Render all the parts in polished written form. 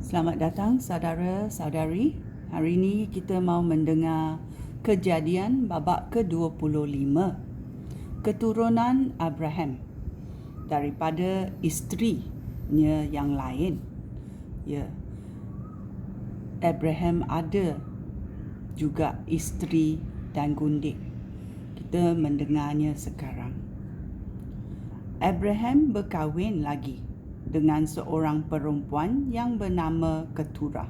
Selamat datang saudara-saudari. Hari ini kita mau mendengar Kejadian babak ke-25. Keturunan Abraham daripada isterinya yang lain. Ya. Abraham ada juga isteri dan gundik. Kita mendengarnya sekarang. Abraham berkahwin lagi dengan seorang perempuan yang bernama Keturah.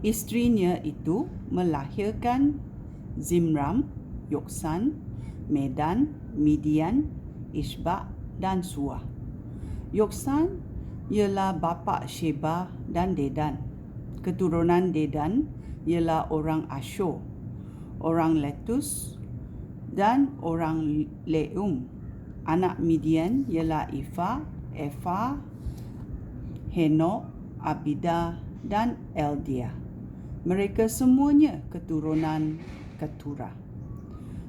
Isterinya itu melahirkan Zimram, Yoksan, Medan, Midian, Ishbak dan Suah. Yoksan ialah bapa Sheba dan Dedan. Keturunan Dedan ialah orang Ashur, orang Letus dan orang Leum. Anak Midian ialah Efa, Henok, Abida dan Eldia. Mereka semuanya keturunan Keturah.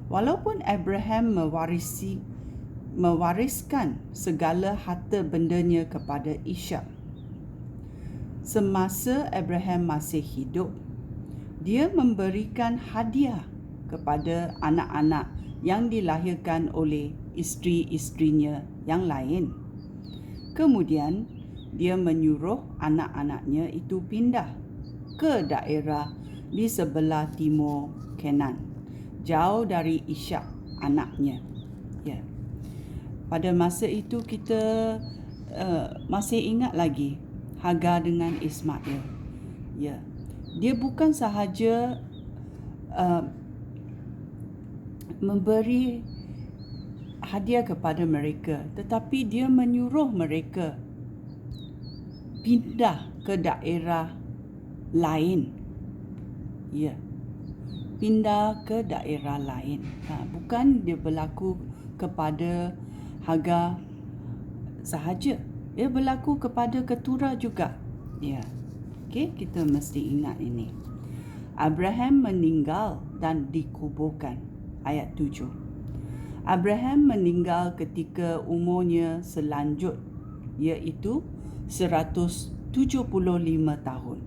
Walaupun Abraham mewariskan segala harta bendanya kepada Ishak, semasa Abraham masih hidup, dia memberikan hadiah kepada anak-anak yang dilahirkan oleh isteri-isterinya yang lain. Kemudian, dia menyuruh anak-anaknya itu pindah ke daerah di sebelah timur Kenan, jauh dari Ishak anaknya. Ya. Pada masa itu kita masih ingat lagi Hagar dengan Ismail. Ya. Dia bukan sahaja memberi hadiah kepada mereka, tetapi dia menyuruh mereka pindah ke daerah lain. Ya, pindah ke daerah lain. Bukan dia berlaku kepada Hagar sahaja, dia berlaku kepada Keturah juga. Ya, okey, kita mesti ingat ini. Abraham meninggal dan dikuburkan. Ayat 7. Abraham meninggal ketika umurnya selanjut, iaitu 175 tahun.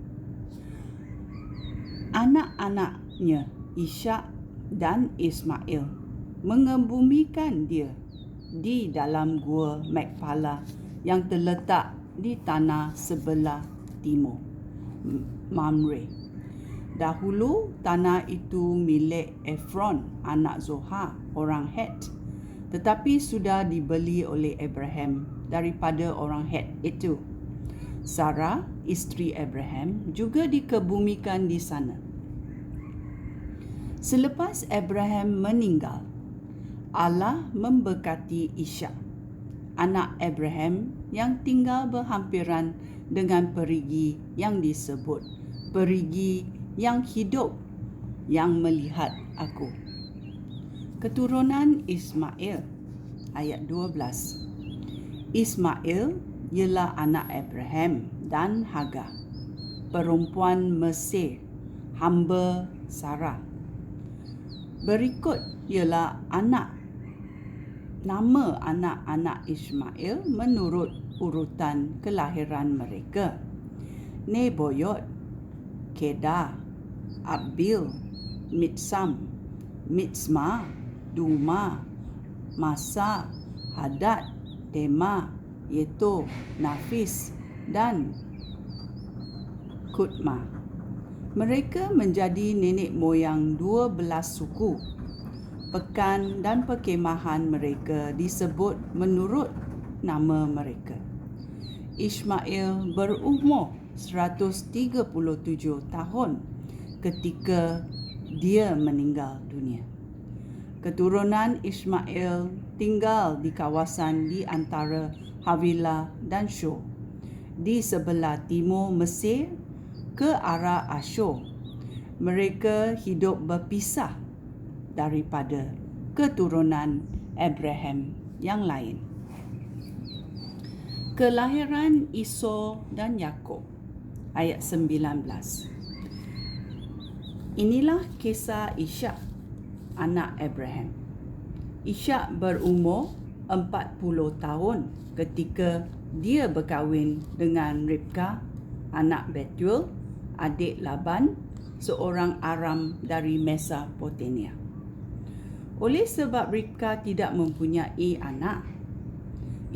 Anak-anaknya Ishak dan Ismail mengebumikan dia di dalam gua Makpala yang terletak di tanah sebelah timur, Mamre. Dahulu tanah itu milik Efron, anak Zohar, orang Het, tetapi sudah dibeli oleh Abraham daripada orang Het itu. Sarah, isteri Abraham, juga dikebumikan di sana. Selepas Abraham meninggal, Allah memberkati Ishak, anak Abraham yang tinggal berhampiran dengan perigi yang disebut perigi yang hidup, yang melihat aku. Keturunan Ismail, ayat 12. Ismail ialah anak Abraham dan Hagar, perempuan Mesir, hamba Sarah. Berikut ialah nama anak-anak Ismail menurut urutan kelahiran mereka. Nebayot, Kedar, Abil, Mitsam, Mitsma, Duma, Masa, Hadad, Tema, Yeto, Nafis dan Kutma. Mereka menjadi nenek moyang 12 suku. Pekan dan perkemahan mereka disebut menurut nama mereka. Ismail berumur 137 tahun ketika dia meninggal dunia. Keturunan Ismail tinggal di kawasan di antara Havilah dan Shur, di sebelah timur Mesir ke arah Ashur. Mereka hidup berpisah daripada keturunan Abraham yang lain. Kelahiran Esau dan Yakub, ayat 19. Inilah kisah Ishak, anak Abraham. Ishak berumur 40 tahun ketika dia berkahwin dengan Ribka, anak Betuel, adik Laban, seorang Aram dari Mesopotamia. Oleh sebab Ribka tidak mempunyai anak,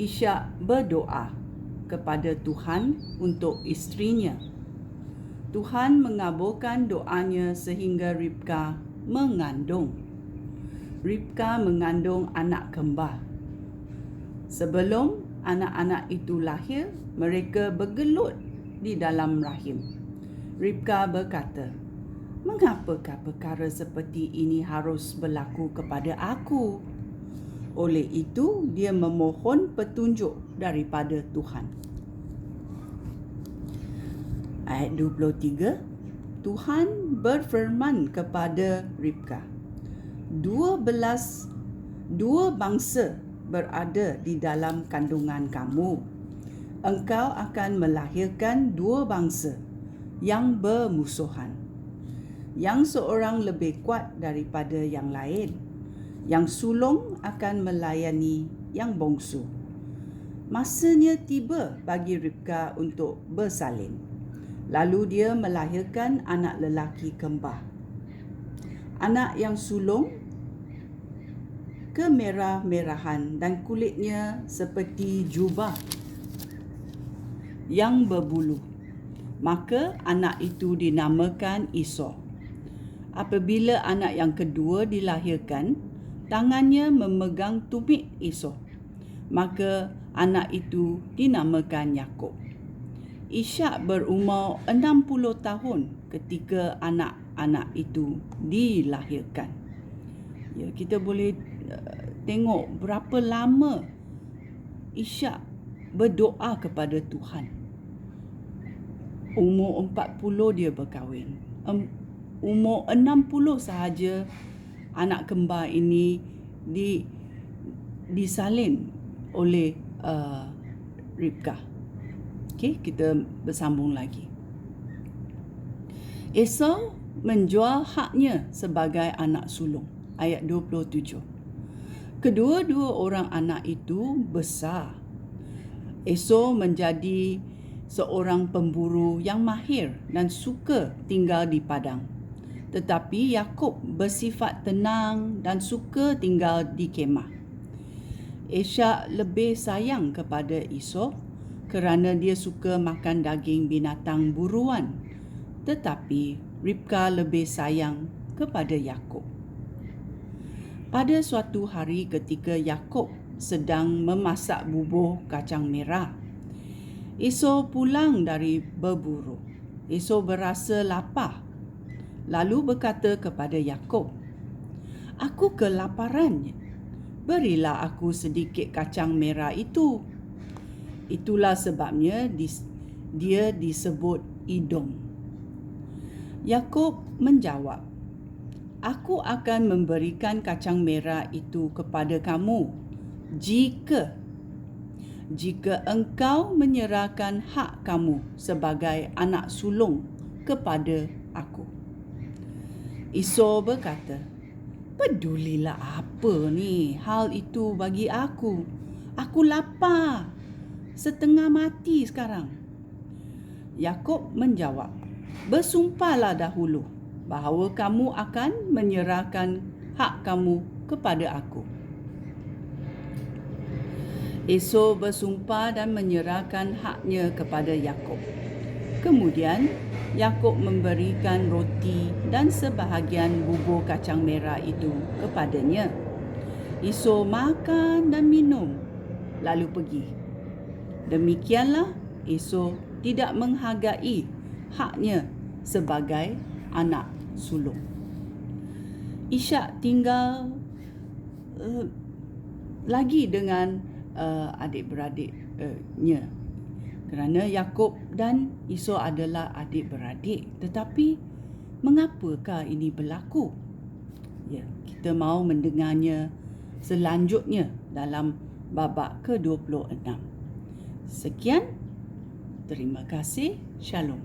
Ishak berdoa kepada Tuhan untuk isterinya. Tuhan mengabulkan doanya sehingga Ribka mengandung. Ribka mengandung anak kembar. Sebelum anak-anak itu lahir, mereka bergelut di dalam rahim. Ribka berkata, "Mengapakah perkara seperti ini harus berlaku kepada aku?" Oleh itu, dia memohon petunjuk daripada Tuhan. Ayat 23, Tuhan berfirman kepada Ribka, Dua bangsa berada di dalam kandungan kamu. Engkau akan melahirkan dua bangsa yang bermusuhan. Yang seorang lebih kuat daripada yang lain. Yang sulung akan melayani yang bongsu. Masanya tiba bagi Ribka untuk bersalin. Lalu dia melahirkan anak lelaki kembar. Anak yang sulung kemerah-merahan dan kulitnya seperti jubah yang berbulu. Maka anak itu dinamakan Esau. Apabila anak yang kedua dilahirkan, tangannya memegang tumit Esau. Maka anak itu dinamakan Yakub. Ishak berumur 60 tahun ketika anak-anak itu dilahirkan. Ya, kita boleh tengok berapa lama Ishak berdoa kepada Tuhan. Umur 40 dia berkahwin. Umur 60 sahaja anak kembar ini disalin oleh Ribka. Okey, kita bersambung lagi. Esau menjual haknya sebagai anak sulung. Ayat 27. Kedua-dua orang anak itu besar. Esau menjadi seorang pemburu yang mahir dan suka tinggal di padang. Tetapi Yakub bersifat tenang dan suka tinggal di kemah. Ishak lebih sayang kepada Esau kerana dia suka makan daging binatang buruan. Tetapi Ribka lebih sayang kepada Yakub. Pada suatu hari ketika Yakub sedang memasak bubur kacang merah, Esau pulang dari berburu. Esau berasa lapar. Lalu berkata kepada Yakub, "Aku kelaparan. Berilah aku sedikit kacang merah itu." Itulah sebabnya dia disebut Edom. Yakub menjawab, "Aku akan memberikan kacang merah itu kepada kamu jika engkau menyerahkan hak kamu sebagai anak sulung kepada aku." Esau berkata, "Pedulilah apa ni hal itu bagi aku? Aku lapar, setengah mati sekarang." Yakub menjawab, "Bersumpahlah dahulu bahawa kamu akan menyerahkan hak kamu kepada aku." Esau bersumpah dan menyerahkan haknya kepada Yakub. Kemudian Yakub memberikan roti dan sebahagian bubur kacang merah itu kepadanya. Esau makan dan minum, lalu pergi. Demikianlah Esau tidak menghargai haknya sebagai anak sulung. Ishak tinggal lagi dengan adik-beradiknya. Kerana Yakub dan Esau adalah adik-beradik. Tetapi mengapakah ini berlaku? Ya, kita mahu mendengarnya selanjutnya dalam babak ke-26. Sekian, terima kasih, Shalom.